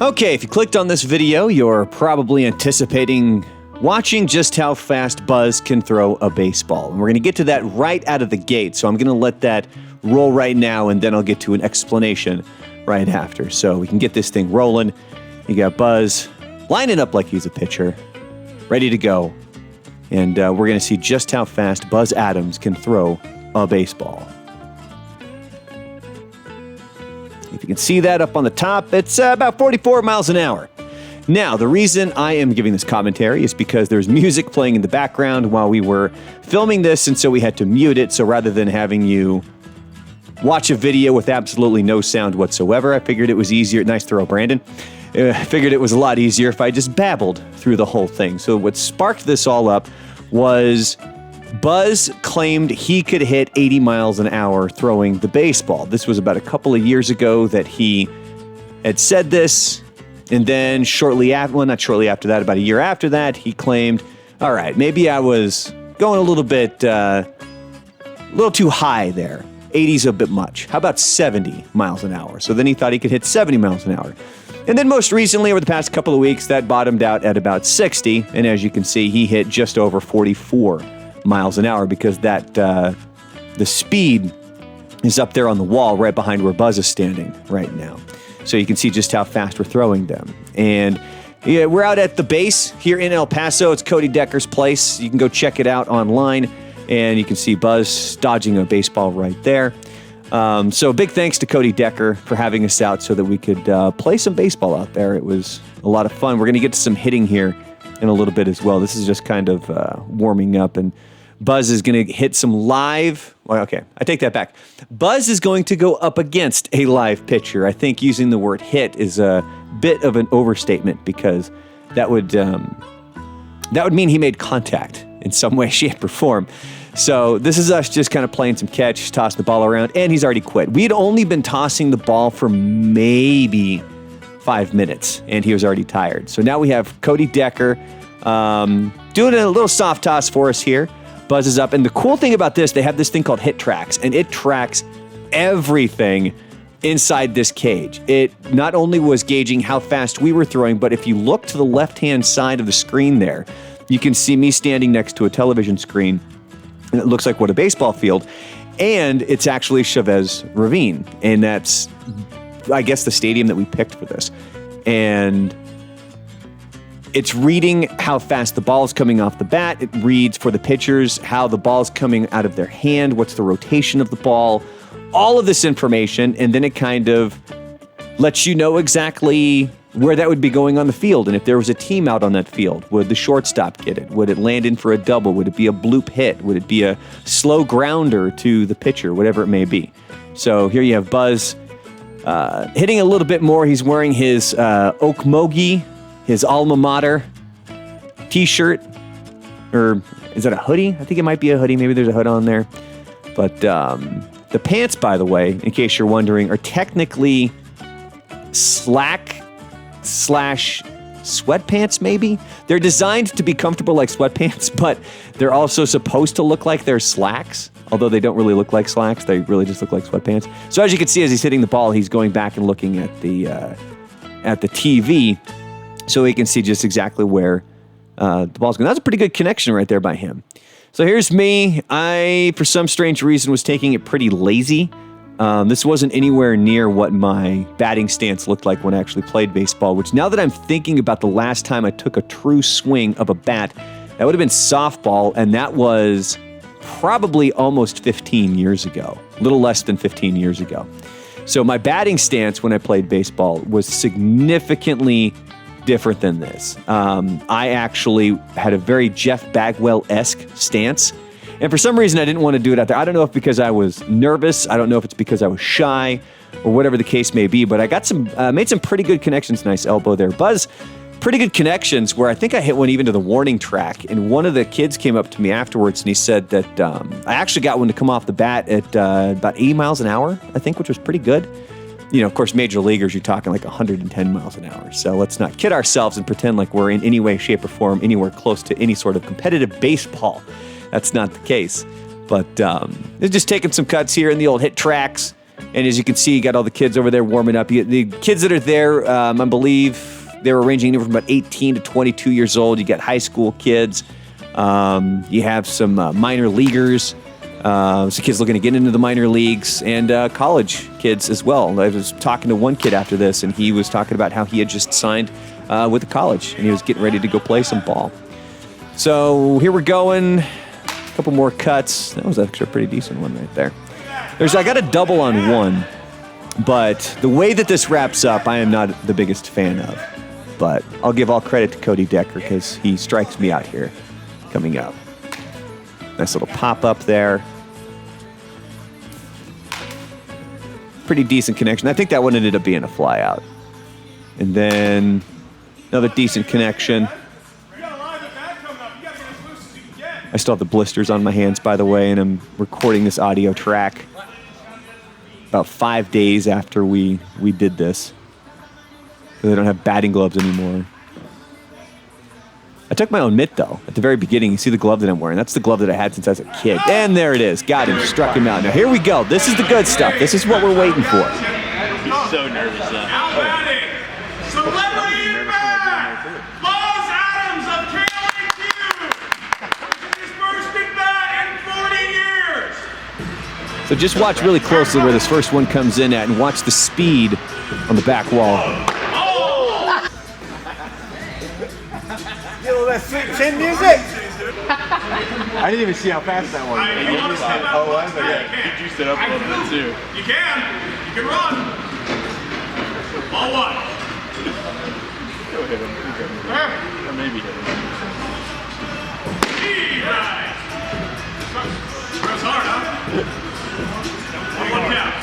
Okay, if you clicked on this video, you're probably anticipating watching just how fast Buzz can throw a baseball. And we're going to get to that right out of the gate, so I'm going to let that roll right now, and then I'll get to an explanation right after. So we can get this thing rolling. You got Buzz lining up like he's a pitcher, ready to go. And we're going to see just how fast Buzz Adams can throw a baseball. If you can see that up on the top, it's about 44 miles an hour. Now, the reason I am giving this commentary is because there's music playing in the background while we were filming this, and so we had to mute it. So rather than having you watch a video with absolutely no sound whatsoever, I figured it was easier. Nice throw, Brandon. I figured it was a lot easier if I just babbled through the whole thing. So what sparked this all up was Buzz claimed he could hit 80 miles an hour throwing the baseball. This was about a couple of years ago that he had said this. And then shortly after, well, not shortly after that, about a year after that, he claimed, all right, maybe I was going a little bit, a little too high there. 80's a bit much. How about 70 miles an hour? So then he thought he could hit 70 miles an hour. And then most recently, over the past couple of weeks, that bottomed out at about 60. And as you can see, he hit just over 44 miles an hour because that the speed is up there on the wall right behind where Buzz is standing right now. So you can see just how fast we're throwing them. And yeah, we're out at the base here in El Paso. It's Cody Decker's place. You can go check it out online, and you can see Buzz dodging a baseball right there. So big thanks to Cody Decker for having us out so that we could play some baseball out there. It was a lot of fun. We're going to get to some hitting here in a little bit as well. This is just kind of warming up, and Buzz is going to hit some live. Well, okay, I take that back. Buzz is going to go up against a live pitcher. I think using the word hit is a bit of an overstatement because that would mean he made contact in some way, shape, or form. So this is us just kind of playing some catch, toss the ball around, and he's already quit. We had only been tossing the ball for maybe 5 minutes, and he was already tired. So now we have Cody Decker doing a little soft toss for us here. Buzz is up, and the cool thing about this, they have this thing called Hit Tracks, and it tracks everything inside this cage. It not only was gauging how fast we were throwing, but if you look to the left-hand side of the screen there, you can see me standing next to a television screen, and it looks like what a baseball field, and it's actually Chavez Ravine, and that's, I guess, the stadium that we picked for this. And it's reading how fast the ball is coming off the bat. It reads for the pitchers how the ball is coming out of their hand, what's the rotation of the ball, all of this information, and then it kind of lets you know exactly where that would be going on the field. And if there was a team out on that field, would the shortstop get it? Would it land in for a double? Would it be a bloop hit? Would it be a slow grounder to the pitcher? Whatever it may be. So here you have Buzz hitting a little bit more. He's wearing his Okmulgee, his alma mater t-shirt, or is that a hoodie? I think it might be a hoodie. Maybe there's a hood on there. But the pants, by the way, in case you're wondering, are technically slack/sweatpants, maybe? They're designed to be comfortable like sweatpants, but they're also supposed to look like they're slacks, although they don't really look like slacks. They really just look like sweatpants. So as you can see, as he's hitting the ball, he's going back and looking at the TV, so he can see just exactly where the ball's going. That's a pretty good connection right there by him. So here's me. I, for some strange reason, was taking it pretty lazy. This wasn't anywhere near what my batting stance looked like when I actually played baseball, which now that I'm thinking about the last time I took a true swing of a bat, that would have been softball, and that was probably almost 15 years ago, a little less than 15 years ago. So my batting stance when I played baseball was significantly different than this. I actually had a very Jeff Bagwell-esque stance, and for some reason I didn't want to do it out there. I don't know if because I was nervous, I don't know if it's because I was shy, or whatever the case may be, but I got made some pretty good connections. Nice elbow there. Buzz, pretty good connections where I think I hit one even to the warning track, and one of the kids came up to me afterwards and he said that I actually got one to come off the bat at about 80 miles an hour, I think, which was pretty good. You know, of course, major leaguers, you're talking like 110 miles an hour. So let's not kid ourselves and pretend like we're in any way, shape, or form anywhere close to any sort of competitive baseball. That's not the case. But they're just taking some cuts here in the old Hit Tracks. And as you can see, you got all the kids over there warming up. The kids that are there, I believe they're ranging from about 18 to 22 years old. You got high school kids. You have some minor leaguers. Some kids looking to get into the minor leagues, and college kids as well. I was talking to one kid after this, and he was talking about how he had just signed with a college, and he was getting ready to go play some ball. So here we're going. A couple more cuts. That was actually a pretty decent one right there. I got a double on one, but the way that this wraps up, I am not the biggest fan of. But I'll give all credit to Cody Decker because he strikes me out here coming up. Nice little pop-up there. Pretty decent connection. I think that one ended up being a fly out. And then another decent connection. I still have the blisters on my hands, by the way, and I'm recording this audio track about 5 days after we did this. Because I don't have batting gloves anymore. I took my own mitt, though. At the very beginning, you see the glove that I'm wearing. That's the glove that I had since I was a kid. And there it is. Got him. Struck him out. Now, here we go. This is the good stuff. This is what we're waiting for. He's so nervous, Now batting, celebrity bat, Buzz Adams of KLAQ. His first at bat in 40 years. So just watch really closely where this first one comes in at and watch the speed on the back wall. Sweet chin music. I didn't even see how fast that was. Oh, was okay. He juiced it up a little bit too. You can run. Ball one. Go hit him. Or maybe hit him. Right. Press hard, huh? 1-1 count.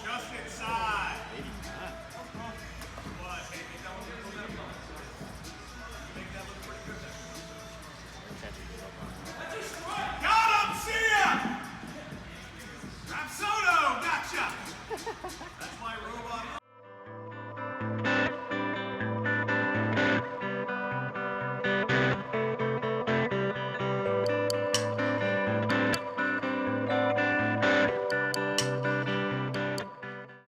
Just inside. Make that look pretty good.